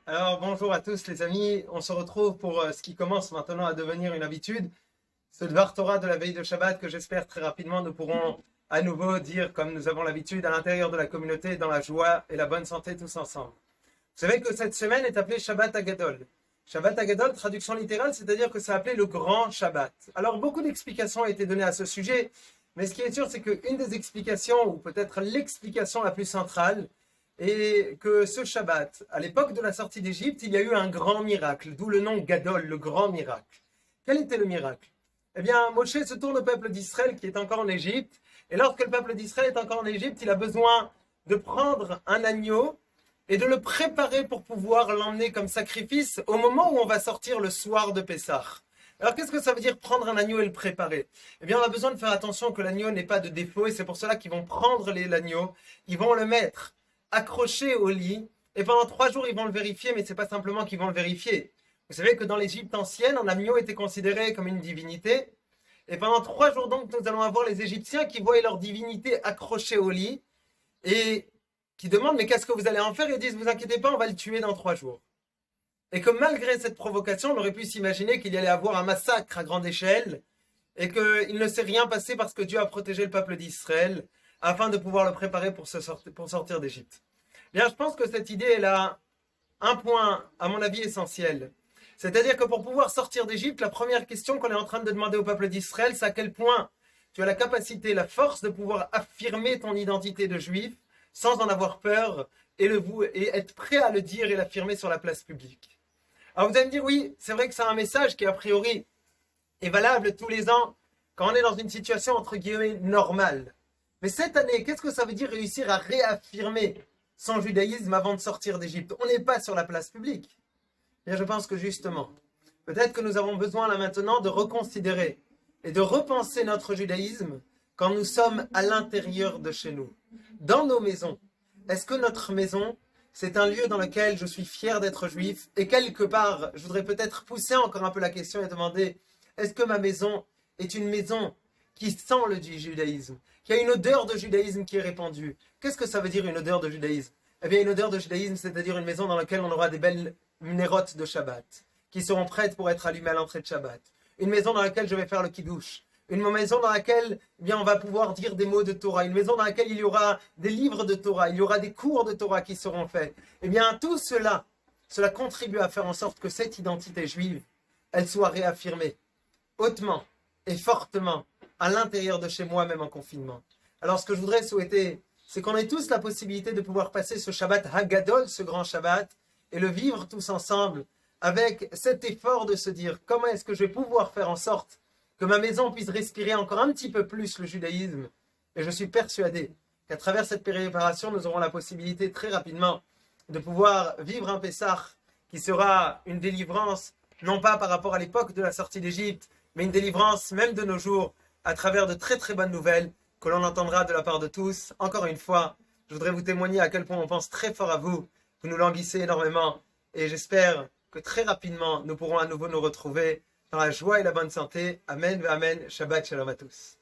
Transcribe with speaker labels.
Speaker 1: Alors bonjour à tous les amis, on se retrouve pour ce qui commence maintenant à devenir une habitude, ce Dvar Torah de la veille de Shabbat que j'espère très rapidement nous pourrons à nouveau dire comme nous avons l'habitude à l'intérieur de la communauté dans la joie et la bonne santé tous ensemble. Vous savez que cette semaine est appelée Shabbat Hagadol. Shabbat Hagadol, traduction littérale, c'est-à-dire que c'est appelé le grand Shabbat. Alors beaucoup d'explications ont été données à ce sujet, mais ce qui est sûr c'est qu'une des explications, ou peut-être l'explication la plus centrale, et que ce Shabbat, à l'époque de la sortie d'Égypte, il y a eu un grand miracle, d'où le nom Gadol, le grand miracle. Quel était le miracle? Eh bien, Moshe se tourne au peuple d'Israël qui est encore en Égypte, et lorsque le peuple d'Israël est encore en Égypte, il a besoin de prendre un agneau et de le préparer pour pouvoir l'emmener comme sacrifice au moment où on va sortir le soir de Pessah. Alors qu'est-ce que ça veut dire prendre un agneau et le préparer? Eh bien, on a besoin de faire attention que l'agneau n'ait pas de défaut, et c'est pour cela qu'ils vont prendre l'agneau, ils vont le mettre accroché au lit, et pendant 3 jours ils vont le vérifier, mais c'est pas simplement qu'ils vont le vérifier. Vous savez que dans l'Égypte ancienne, un agneau était considéré comme une divinité, et pendant 3 jours donc nous allons avoir les Égyptiens qui voient leur divinité accrochée au lit, et qui demandent mais qu'est-ce que vous allez en faire? Et ils disent vous inquiétez pas, on va le tuer dans 3 jours. Et que malgré cette provocation, on aurait pu s'imaginer qu'il y allait avoir un massacre à grande échelle, et qu'il ne s'est rien passé parce que Dieu a protégé le peuple d'Israël, afin de pouvoir le préparer pour sortir d'Égypte. Bien, je pense que cette idée, elle a un point, à mon avis, essentiel. C'est-à-dire que pour pouvoir sortir d'Égypte, la première question qu'on est en train de demander au peuple d'Israël, c'est à quel point tu as la capacité, la force de pouvoir affirmer ton identité de juif sans en avoir peur et être prêt à le dire et l'affirmer sur la place publique. Alors vous allez me dire, oui, c'est vrai que c'est un message qui a priori est valable tous les ans quand on est dans une situation entre guillemets normale. Mais cette année, qu'est-ce que ça veut dire réussir à réaffirmer son judaïsme avant de sortir d'Égypte? On n'est pas sur la place publique. Bien, je pense que justement, peut-être que nous avons besoin là maintenant de reconsidérer et de repenser notre judaïsme quand nous sommes à l'intérieur de chez nous, dans nos maisons. Est-ce que notre maison, c'est un lieu dans lequel je suis fier d'être juif? Et quelque part, je voudrais peut-être pousser encore un peu la question et demander, est-ce que ma maison est une maison qui sent le judaïsme, qui a une odeur de judaïsme qui est répandue? Qu'est-ce que ça veut dire une odeur de judaïsme? Eh bien, une odeur de judaïsme, c'est-à-dire une maison dans laquelle on aura des belles nérotes de Shabbat, qui seront prêtes pour être allumées à l'entrée de Shabbat. Une maison dans laquelle je vais faire le kiddush. Une maison dans laquelle eh bien, on va pouvoir dire des mots de Torah. Une maison dans laquelle il y aura des livres de Torah, il y aura des cours de Torah qui seront faits. Eh bien, tout cela, cela contribue à faire en sorte que cette identité juive, elle soit réaffirmée hautement et fortement à l'intérieur de chez moi, même en confinement. Alors ce que je voudrais souhaiter, c'est qu'on ait tous la possibilité de pouvoir passer ce Shabbat Hagadol, ce grand Shabbat, et le vivre tous ensemble, avec cet effort de se dire comment est-ce que je vais pouvoir faire en sorte que ma maison puisse respirer encore un petit peu plus le judaïsme. Et je suis persuadé qu'à travers cette préparation, nous aurons la possibilité très rapidement de pouvoir vivre un Pessah qui sera une délivrance, non pas par rapport à l'époque de la sortie d'Égypte, mais une délivrance même de nos jours, à travers de très très bonnes nouvelles que l'on entendra de la part de tous. Encore une fois, je voudrais vous témoigner à quel point on pense très fort à vous. Vous nous languissez énormément et j'espère que très rapidement nous pourrons à nouveau nous retrouver dans la joie et la bonne santé. Amen, amen, Shabbat shalom à tous.